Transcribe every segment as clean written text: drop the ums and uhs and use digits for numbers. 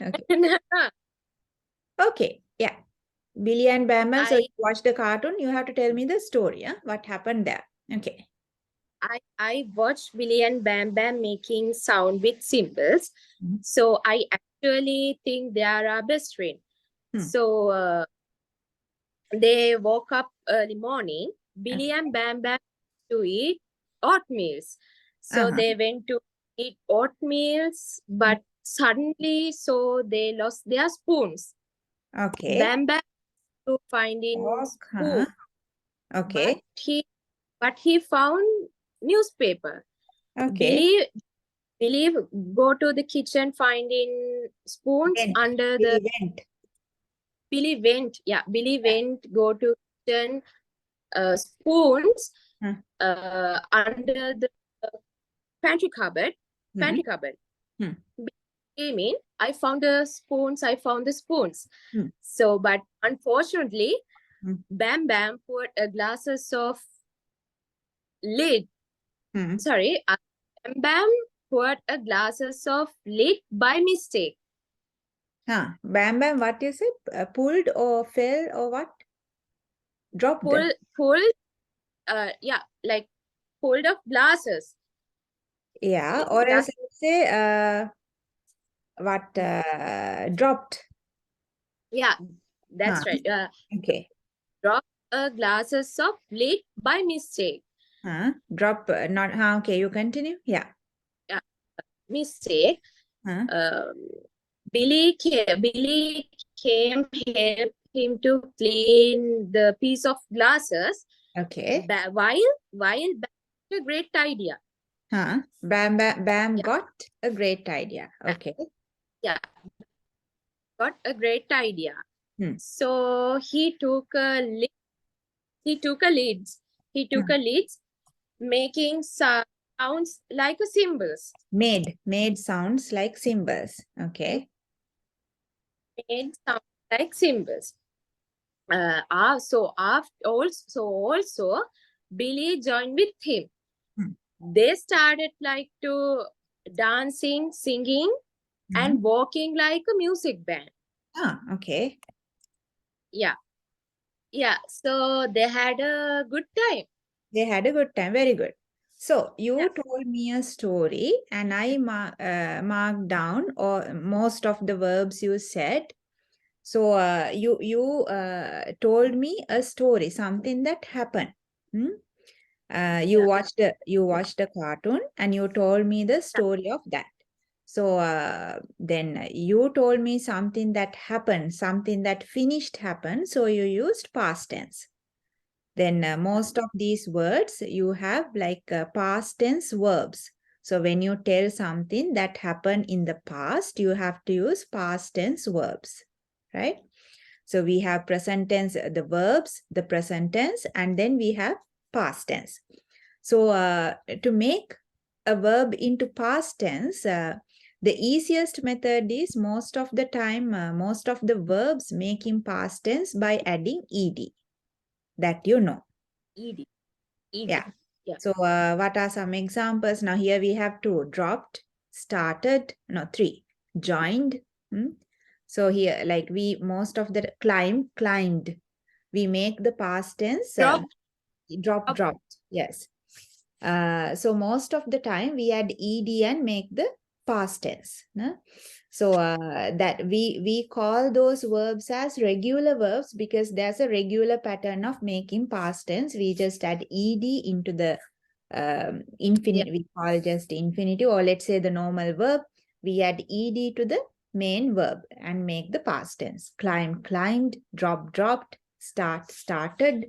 Okay. Okay. Yeah. Billy and Bam Bam. So you watch the cartoon. You have to tell me the story. Huh? What happened there? Okay. I watched Billy and Bam Bam making sound with symbols. Mhm. So I actually think they are our best friend. Hmm. So they woke up early morning. Billy Okay. and Bam Bam to eat oatmeals. So Uh-huh. they went to eat oatmeals, but suddenly so they lost their spoons. Okay. Bam Bam to finding Uh-huh. spoon, but Okay. he found newspaper. Okay. Billy Billy go to the kitchen finding spoons Went. under the Billy went. Billy Yeah. went go to kitchen spoons Huh. under the pantry cupboard. Hmm. Pantry cupboard. Hmm. Came in. I found the spoons. I found the spoons. Hmm. So, but unfortunately, Hmm. Bam Bam put a glasses of lid. Hmm. Sorry, Bam Bam put a glasses of lid by mistake. Huh. Bam Bam, what is it? Pulled or fell or what? Dropped. Pull. Yeah, like pulled of glasses. Yeah. Or else Glass. let's say what dropped. Yeah, Huh. that's right. Okay. Drop a glasses of lid by mistake. Huh. Drop not huh, okay, you continue. Yeah. Yeah, mistake. Huh. Billy came help him to clean the piece of glasses. Okay. While a great idea. Huh. Bam Yeah, got a great idea. Okay. yeah, got a great idea. Hmm. So he took a lid. He took a leads. He took Hmm. a leads, making sounds like a cymbals. Made sounds like symbols. Okay. Made sounds like cymbals. So after also Billy joined with him. Hmm. They started like to dancing, singing, Hmm. and walking like a music band. Ah, okay. Yeah, yeah. So they had a good time. They had a good time. Very good. So Yeah, you told me a story and I marked down or most of the verbs you said. So you told me a story, something that happened. Hmm? yeah, You watched a cartoon and you told me the story of that. So then you told me something that happened, something that finished happened. So you used past tense. Then most of these words you have like past tense verbs. So when you tell something that happened in the past, you have to use past tense verbs, right? So we have present tense, the verbs, the present tense, and then we have past tense. So to make a verb into past tense, the easiest method is most of the time, most of the verbs make in past tense by adding ed. That you know. ed, ed. Yeah. Yeah, So what are some examples? Now here we have two: dropped, started, no, three, joined. Hmm? So here, like we, most of the climbed. We make the past tense drop, drop. dropped. Yes. So most of the time we add ed and make the past tense. No? So that we call those verbs as regular verbs because there's a regular pattern of making past tense. We just add ed into the Yeah, infinite. We call just infinitive, or let's say the normal verb. We add ed to the main verb and make the past tense. Climb, climbed, drop, dropped, started,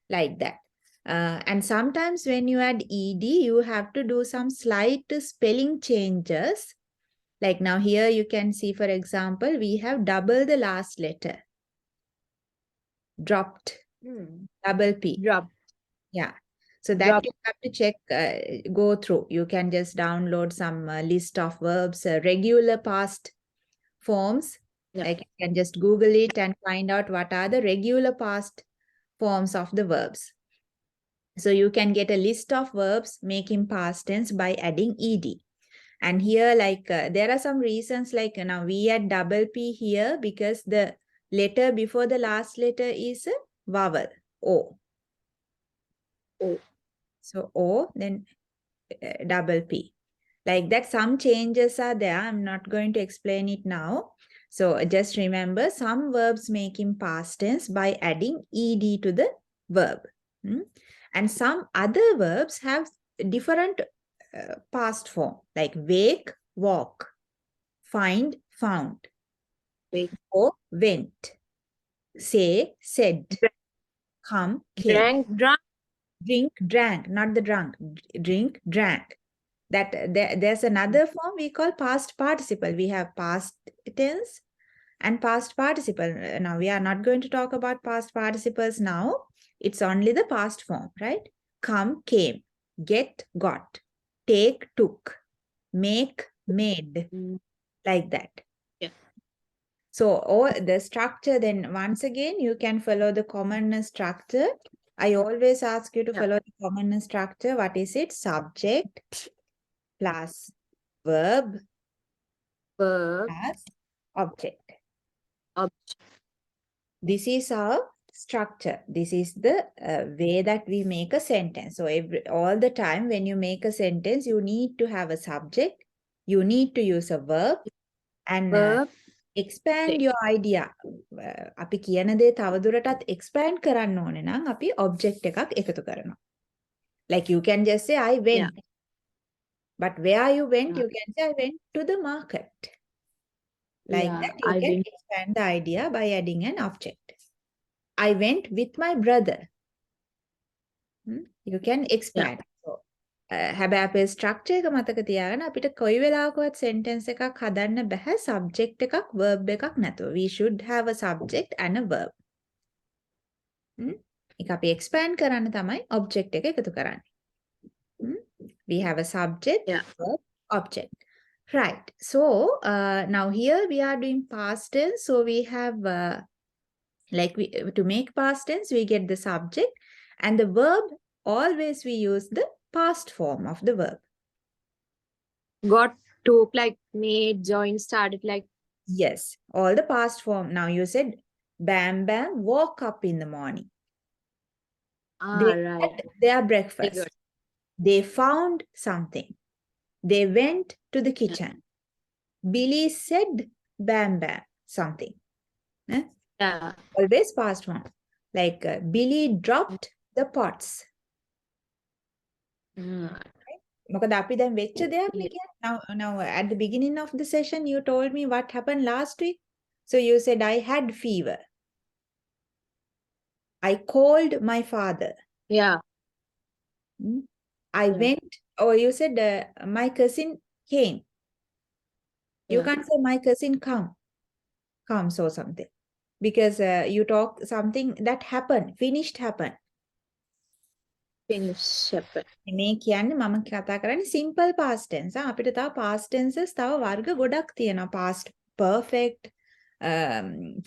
like that. And sometimes when you add ed, you have to do some slight spelling changes. Like now here you can see, for example, we have double the last letter. Dropped, double P. drop, Yeah. So that drop. you have to check, go through. You can just download some list of verbs, regular past forms. Yeah, Like you can just Google it and find out what are the regular past forms of the verbs. So you can get a list of verbs making past tense by adding ed. And here, like, there are some reasons, like, now we add double P here because the letter before the last letter is a vowel, O. O. So O, then double P. Like that, some changes are there. I'm not going to explain it now. So just remember, some verbs make in past tense by adding ed to the verb. And some other verbs have different past form, like wake, walk, find, found, Wake. go, went, say, said, come, came, Drank, drunk. drink, drank, not the drunk, drink, drank. That there's another form we call past participle. We have past tense and past participle. Now we are not going to talk about past participles now. It's only the past form, right? Come, came, get, got, take, took, make, made, like that. Yeah. So all the structure, then once again, you can follow the common structure. I always ask you to follow the common structure. What is it? Subject plus verb Verb. plus object. Object. This is our structure. This is the way that we make a sentence. So all the time when you make a sentence, you need to have a subject, you need to use a verb, and Verb. expand your idea. අපි කියන දේ තවදුරටත් expand කරන්න ඕනේ නම් අපි object එකක් එකතු කරනවා. Like you can just say I went. Yeah. But where you went, Yeah. you can say I went to the market. Like Yeah, that, you I can went. expand the idea by adding an object. I went with my brother. You can expand. So, හැබැයි අපේ structure එක මතක තියාගන්න අපිට කොයි වෙලාවකවත් sentence එකක් හදන්න බෑ subject එකක් verb එකක් නැතුව. We should have a subject and a verb. ඒක අපි expand කරන්න තමයි object එක එකතු කරන්නේ. We have a subject, verb, object. Right. So now here we are doing past tense. So we have to make past tense, we get the subject, and the verb, always we use the past form of the verb. Got, took, like made, joined, started, like. Yes, all the past form. Now you said Bam Bam woke up in the morning. They Right. had their breakfast. Good. They found something. They went to the kitchen. Billy said Bam Bam something. Yeah. Always past form. Like Billy dropped the pots. මොකද අපි දැන් වෙච්ච දෙයක් නේ කියන්නේ. Now at the beginning of the session you told me what happened last week. So you said I had fever. I called my father. Yeah. I went, or you said my cousin came. You can't say my cousin comes or something. Because you talk something that happened, finished happened. Finish happened. මේ කියන්නේ මම කතා කරන්නේ simple past tense. අපිට තව past tenses තව වර්ග ගොඩක් තියෙනවා. Past perfect,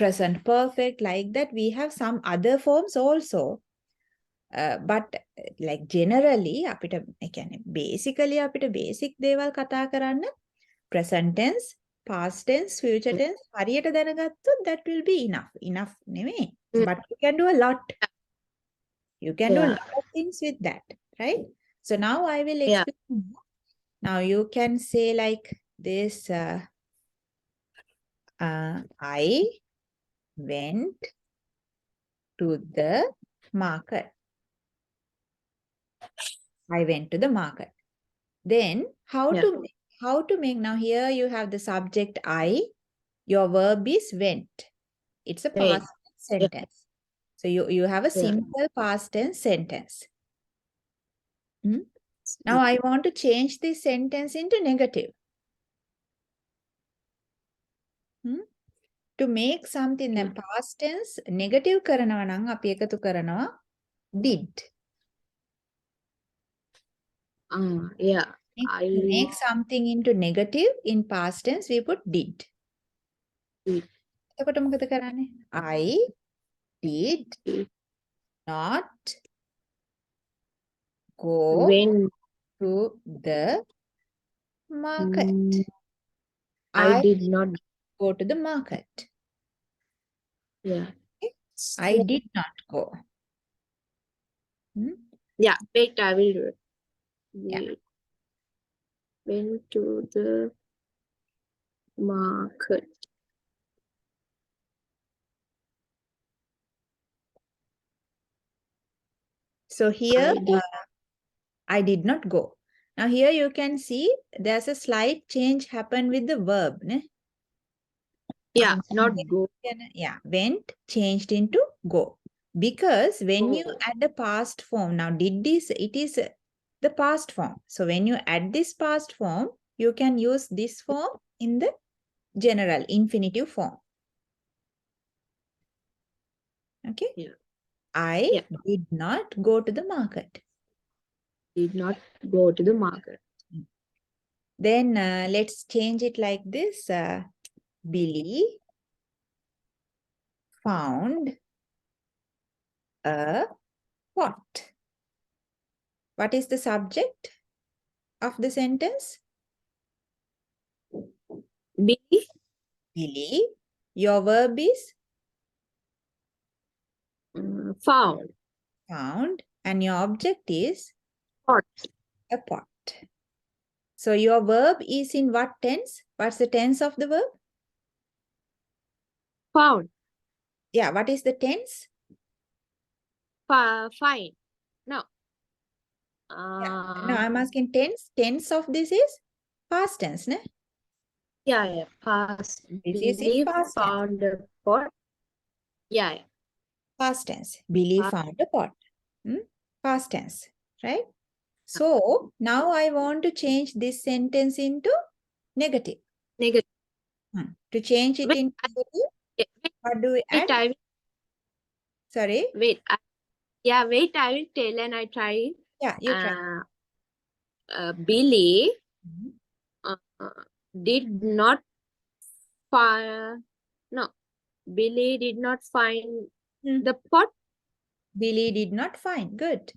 present perfect, like that. We have some other forms also. But like generally අපිට ඒ කියන්නේ basically අපිට basic දේවල් කතා කරන්න present tense, past tense, future tense හරියට දැනගත්තොත් that will be enough නෙමෙයි. But you can do a lot. You can do a lot of things with that, right? So now I will explain. Now you can say like this, I went to the market. I went to the market. Then how to make, now here you have the subject I, your verb is went. It's a past sentence. So you have a simple past tense sentence. Now I want to change this sentence into negative. To make something then past tense negative කරනවා නම් අපි එකතු කරනවා did. To make something into negative in past tense we put did. එතකොට මොකද කරන්නේ? I did not go to the market. I I did not. go to the market. Yeah. I So, did not go. Hmm? yeah. Wait, I will do it. Yeah. We went to the market. So here, I did. I did not go. Now here you can see there's a slight change happened with the verb. Ne? Yeah, not go. Yeah, went changed into go. Because when you Go. add the past form, now did this, it is the past form. So when you add this past form, you can use this form in the general infinitive form. Okay? Yeah. I Yeah. did not go to the market. Did not go to the market. Then let's change it like this. Billy found a pot. What is the subject of the sentence? Billy Billy. Your verb is found found and your object is pot. a pot. So your verb is in what tense? What's the tense of the verb? Found. Yeah, what is the tense? Fine. No. No, I'm asking tense. Tense of this is past tense, ne? Yeah. Past. This is in Billy past tense. found a pot. Yeah. Past tense. Billy Past. found a pot. Past tense, right? So now I want to change this sentence into negative. Negative. To change it Wait, into negative, what do we add? wait, I will, Sorry? wait. Wait, I will tell and I try it. Yeah, you try. Billy Mhm. did not find. No, Billy did not find Hmm. the pot. Billy did not find. Good.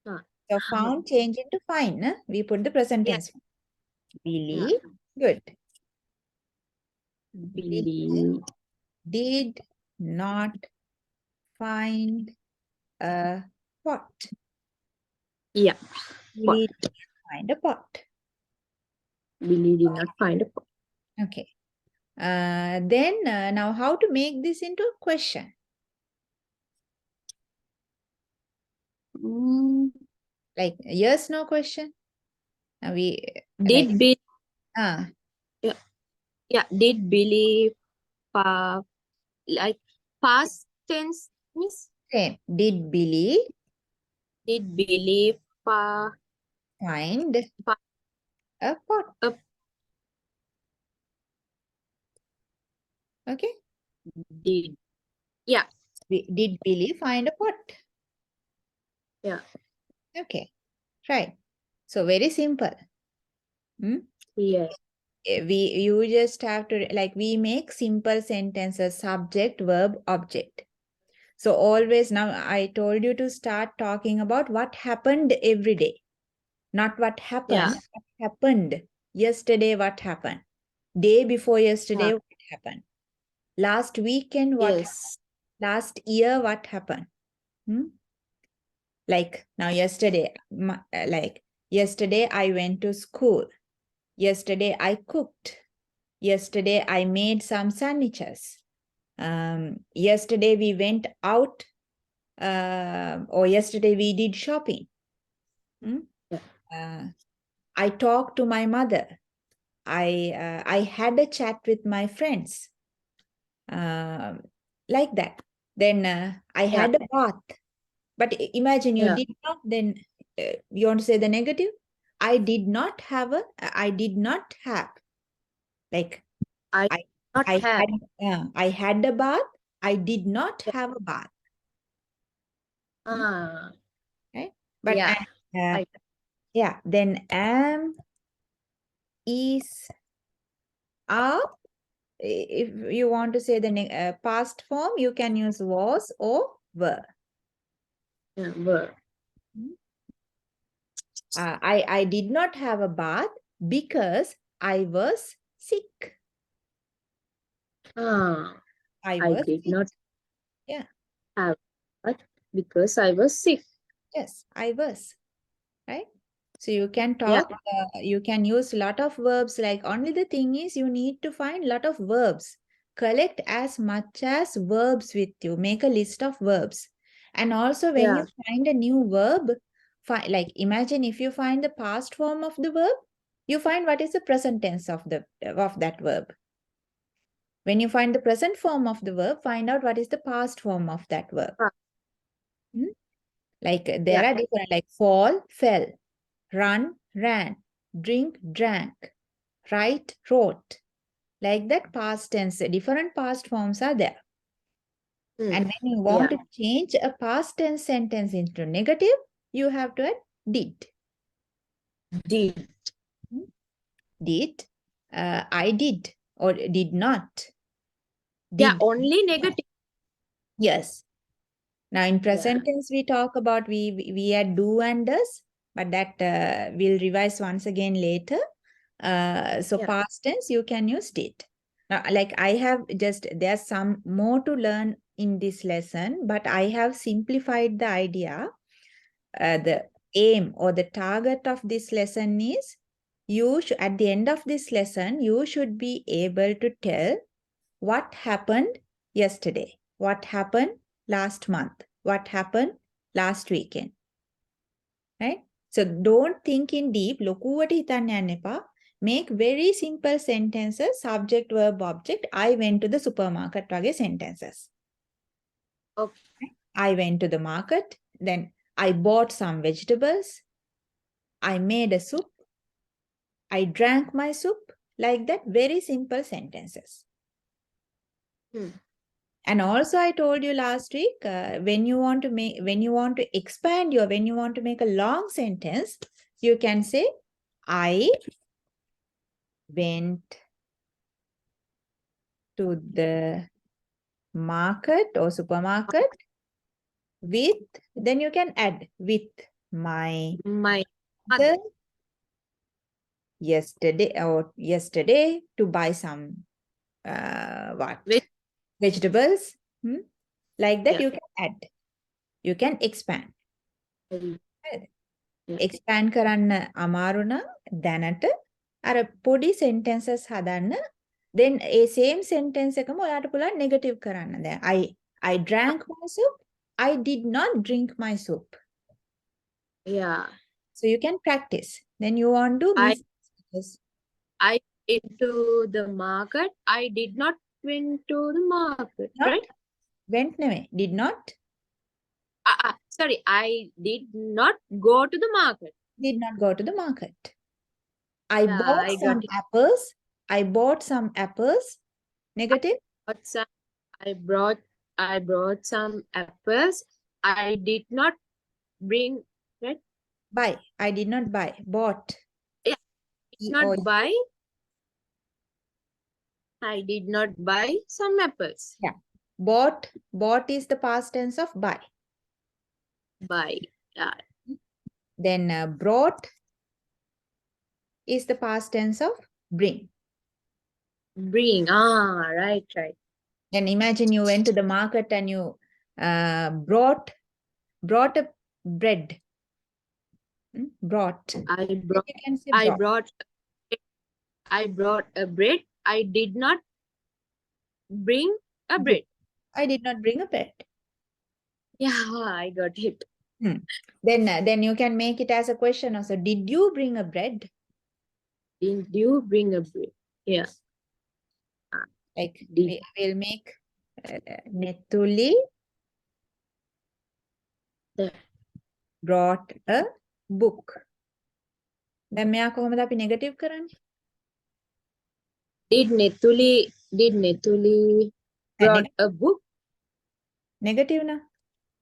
So Uh, found change into find. Ne? We put the present Yeah. tense. Billy. Good. Billy Did not find a pot. Yeah. Billy did not find a pot. Billy did not find a pot. Okay. Then now how to make this into a question? Like yes, no question. Now we Did like Billy? ah Did Billy like past tense means? same. Did Billy Did Billy find a pot? a- Okay. did Did Billy find a pot? Yeah. Okay. Right. So very simple. Yeah. You just have to like we make simple sentences subject verb object. So always now I told you to start talking about what happened every day, not what happened. Yeah. What happened yesterday? What happened day before yesterday? Yeah. What happened last weekend? What happened? Yes. Last year? What happened? Like now yesterday, like yesterday I went to school. Yesterday I cooked. Yesterday I made some sandwiches. Yesterday we went out, or yesterday we did shopping. I talked to my mother. I had a chat with my friends. Like that. Then I had a bath. But imagine you did not, then you want to say the negative? I did not have, like I I not I have. I had a bath. I did not have a bath. Right? But Yeah. yeah, then am, is, are. If you want to say the past form, you can use was or were. Were. I did not have a bath. because I was sick. Ah, I I was did sick. not Yeah. have but because I was sick. Yes, I was. Right? So you can Yeah. talk, you can use a lot of verbs. Like, only the thing is you need to find a lot of verbs. Collect as much as verbs with you. Make a list of verbs. And also when Yeah. you find a new verb, like imagine if you find the past form of the verb, you find what is the present tense of that verb. When you find the present form of the verb, find out what is the past form of that verb. Ah, Hmm? Like there yeah. are different, like fall, fell, run, ran, drink, drank, write, wrote. Like that, past tense, different past forms are there. Hmm. And when you Yeah. want to change a past tense sentence into negative, you have to add did. Did. Did, I did, or did not. Yeah, Did. only negative. Yes. Now in Yeah. present tense, we talk about, we add do and does, but that we'll revise once again later. So Yeah. past tense, you can use did. Now, like I have just, there's some more to learn in this lesson, but I have simplified the idea. The aim or the target of this lesson is, at the end of this lesson, you should be able to tell what happened yesterday, what happened last month, what happened last weekend. Right? So don't think in deep. ලොකුවට හිතන්න යන්න එපා. Make very simple sentences, subject, verb, object. I went to the supermarket වගේ sentences. Okay. I went to the market, then I bought some vegetables, I made a soup, I drank my soup. Like that, very simple sentences. Hmm. And also I told you last week, when you want to make, when you want to expand your, when you want to make a long sentence, you can say, I went to the market or supermarket with, then you can add with my My mother mother. yesterday to buy some what? Vegetables. Like that, Yeah. you can add. You can expand. Yeah. Expand කරන්න අමාරු නම් දැනට අර පොඩි sentences හදන්න. Then a same sentence එකම ඔයාට පුළුවන් negative කරන්න. දැන් I drank my soup. I did not drink my soup. Yeah. So you can practice. Then you want to I miss. I went to the market. I did not went to the market, Not right? went නෙමෙයි. Did not. Sorry, I did not go to the market. Did not go to the market. I Yeah, bought I some got it. apples. I bought some apples. Negative. But some, I brought some apples. I did not bring, right? Buy. I did not buy. Bought. Yeah, did not buy. I did not buy some apples. Yeah. Bought. Bought is the past tense of buy. Buy. Yeah. Then brought is the past tense of bring. Bring. Ah, right. Then imagine you went to the market and you brought a bread. Brought. I You brought can say I brought. brought a bread. I did not bring a bread. I did not bring a bread. Yeah, I got it. Then you can make it as a question also. Did you bring a bread? Did you bring a bread? Yeah. Like Did. we'll make Netuli brought a book. දැන් මෙයා කොහොමද අපි negative කරන්නේ? Did Netuli brought a book? Negative na.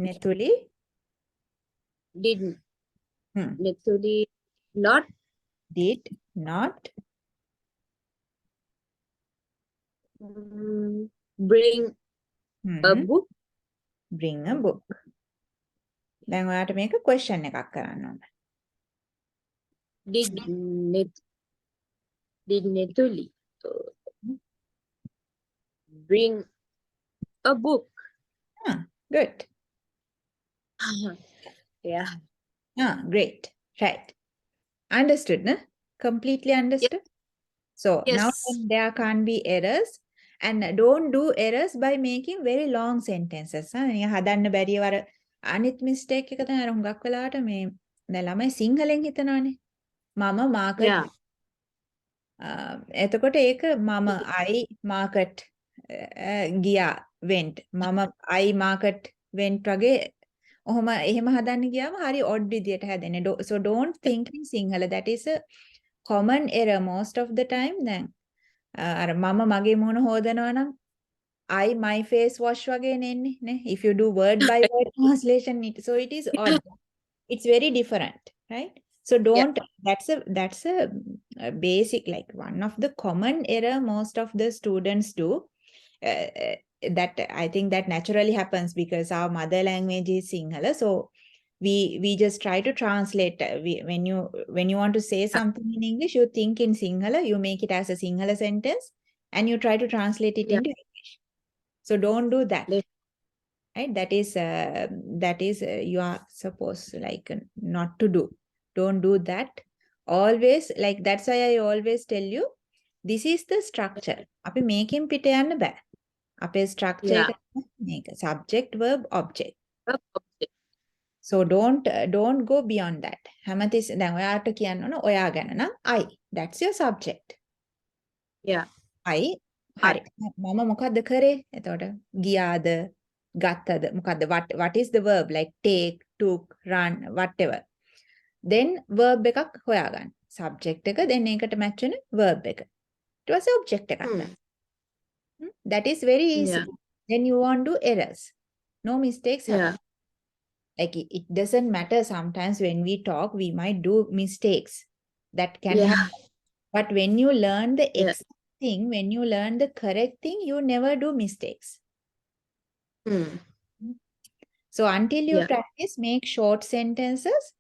Netuli. Did Netuli not Did not bring a book? Bring a book. දැන් ඔයාට මේක question එකක් කරන්න ඕන. Did Dinne tuli. Bring a book. Good. Yeah. Great. Right. Understood, no? Completely Yes. understood? So now Yes. there can't be errors. And don't do errors by making very long sentences. නිකන් හදන්න බැරිව අර අනිත් mistake එක තමයි අර හුඟක් වෙලාවට මේ දැන් ළමයි සිංහලෙන් හිතනවානේ. මම මාකට් Yeah. එතකොට ඒක මම I market ගියා went මම I market went වගේ ඔහොම එහෙම හදන්න ගියාම හරි odd විදියට හැදෙන්නේ. So don't think in Sinhala. That is a common error most of the time. දැන් අර මම මගේ මුහුණ හොදනවා නම් I my face wash වගේ නෙන්නේ නේ. If you do word by word translation, so it is odd. It's very different, right? So don't, that's a basic, like one of the common error most of the students do. That I think that naturally happens because our mother language is Sinhala. So we just try to translate. When you want to say something in English, you think in Sinhala, you make it as a Sinhala sentence, and you try to translate it Yeah. into English. So don't do that. Yes. Right? That is you are supposed like not to do. Don't do that. Always, like that's why I always tell you, this is the structure. අපි මේකෙන් පිට යන්න බෑ. අපේ structure Yeah. එක මේක subject verb object. Okay. So don't go beyond that. හැමතිස් දැන් ඔයාට කියන්න ඕන ඔයා ගැන නම් I. That's your subject. Yeah. I හරි. මම මොකද්ද කරේ? එතකොට ගියාද? ගත්තද? මොකද්ද? What is the verb? Like take, took, run, whatever. Then verb එකක් හොයාගන්න. Subject එක then ඒකට match වෙන verb එක. ඊට පස්සේ object එකක් දාන්න. That is very easy. Yeah. Then you won't do errors. No mistakes happen. Yeah. Like it doesn't matter, sometimes when we talk we might do mistakes. That can Yeah. happen. But when you learn the Yeah. exact thing, when you learn the correct thing, you never do mistakes. So until you Yeah. practice, make short sentences.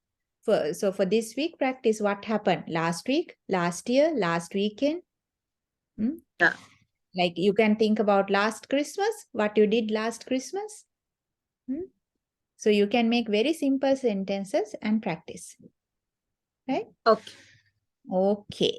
So for this week, practice what happened last week, last year, last weekend. Yeah. Like you can think about last Christmas, what you did last Christmas. So you can make very simple sentences and practice. Right? Okay. Okay.